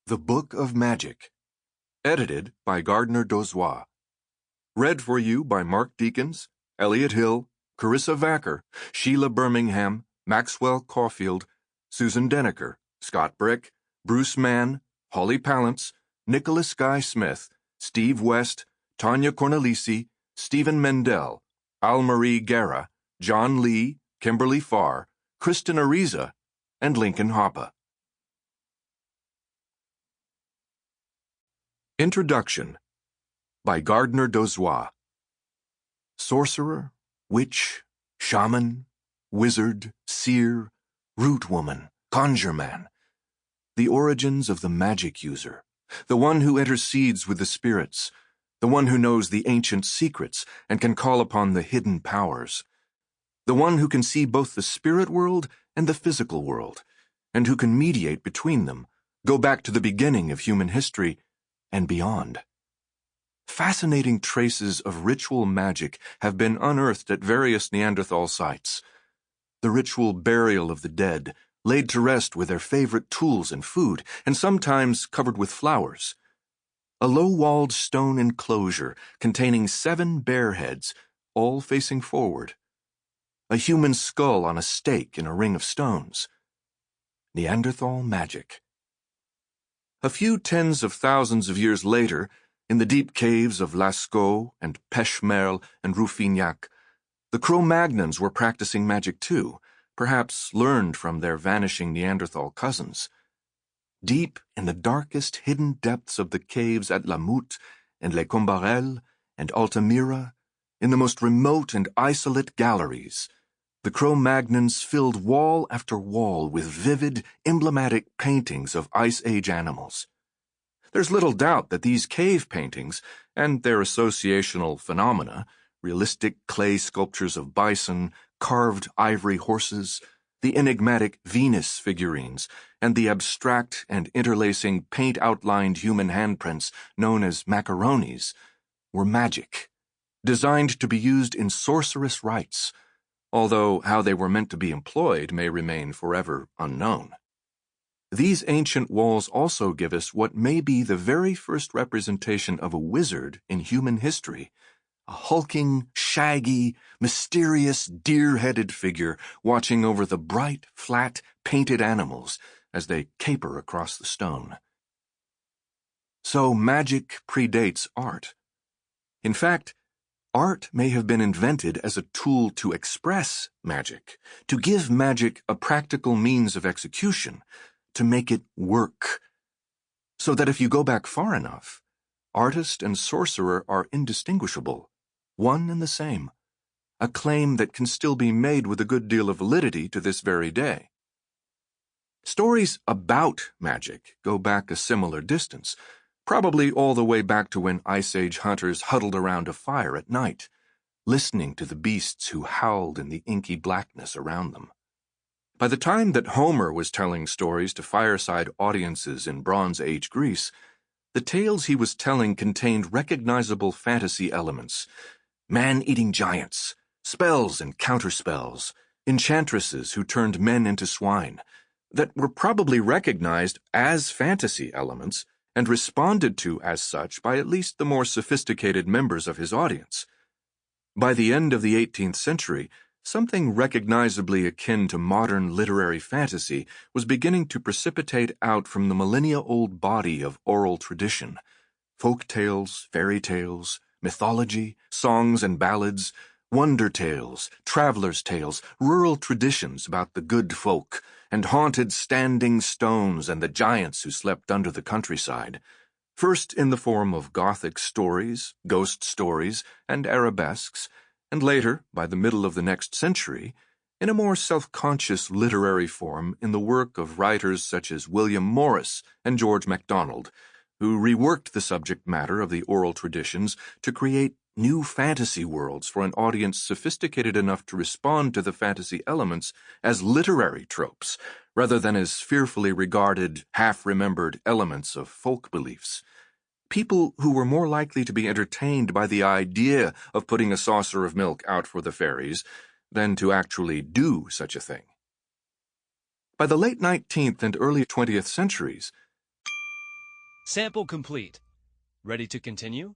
The Book of Magic. Edited by Gardner Dozois. Read for you by Mark Deakins, Elliot Hill, Carissa Vacker, Sheila Birmingham, Maxwell Caulfield, Susan Denaker, Scott Brick, Bruce Mann, Holly Palance, Nicholas Guy Smith, Steve West, Tanya Cornelisi, Stephen Mendel, Al-Marie Guerra, John Lee, Kimberly Farr, Kristen Ariza, and Lincoln Hoppe. Introduction by Gardner Dozois. Sorcerer, witch, shaman, wizard, seer, root woman, conjure man. The origins of the magic user, the one who intercedes with the spirits, the one who knows the ancient secrets and can call upon the hidden powers, the one who can see both the spirit world and the physical world, and who can mediate between them, go back to the beginning of human history and beyond. Fascinating traces of ritual magic have been unearthed at various Neanderthal sites. The ritual burial of the dead, laid to rest with their favorite tools and food, and sometimes covered with flowers. A low-walled stone enclosure containing 7 bear heads, all facing forward. A human skull on a stake in a ring of stones. Neanderthal magic. A few tens of thousands of years later, in the deep caves of Lascaux and Pechmerle and Rouffignac, the Cro-Magnons were practicing magic too, perhaps learned from their vanishing Neanderthal cousins. Deep in the darkest hidden depths of the caves at La Moute and Les Combarelles and Altamira, in the most remote and isolate galleries, the Cro-Magnons filled wall after wall with vivid, emblematic paintings of Ice Age animals. There's little doubt that these cave paintings, and their associational phenomena, realistic clay sculptures of bison, carved ivory horses, the enigmatic Venus figurines, and the abstract and interlacing paint-outlined human handprints known as macaronis, were magic, designed to be used in sorcerous rites, although how they were meant to be employed may remain forever unknown. These ancient walls also give us what may be the very first representation of a wizard in human history, a hulking, shaggy, mysterious, deer-headed figure watching over the bright, flat, painted animals as they caper across the stone. So magic predates art. In fact, art may have been invented as a tool to express magic, to give magic a practical means of execution, to make it work. So that if you go back far enough, artist and sorcerer are indistinguishable, one and the same, a claim that can still be made with a good deal of validity to this very day. Stories about magic go back a similar distance, probably all the way back to when Ice Age hunters huddled around a fire at night, listening to the beasts who howled in the inky blackness around them. By the time that Homer was telling stories to fireside audiences in Bronze Age Greece, the tales he was telling contained recognizable fantasy elements: man-eating giants, spells and counterspells, enchantresses who turned men into swine, that were probably recognized as fantasy elements and responded to as such by at least the more sophisticated members of his audience. By the end of the 18th century, something recognizably akin to modern literary fantasy was beginning to precipitate out from the millennia-old body of oral tradition: folk tales, fairy tales, mythology, songs and ballads, wonder tales, travelers' tales, rural traditions about the good folk, and haunted standing stones and the giants who slept under the countryside, first in the form of Gothic stories, ghost stories, and arabesques, and later, by the middle of the next century, in a more self-conscious literary form in the work of writers such as William Morris and George MacDonald, who reworked the subject matter of the oral traditions to create new fantasy worlds for an audience sophisticated enough to respond to the fantasy elements as literary tropes, rather than as fearfully regarded, half-remembered elements of folk beliefs. People who were more likely to be entertained by the idea of putting a saucer of milk out for the fairies than to actually do such a thing. By the late 19th and early 20th centuries, Sample complete. Ready to continue?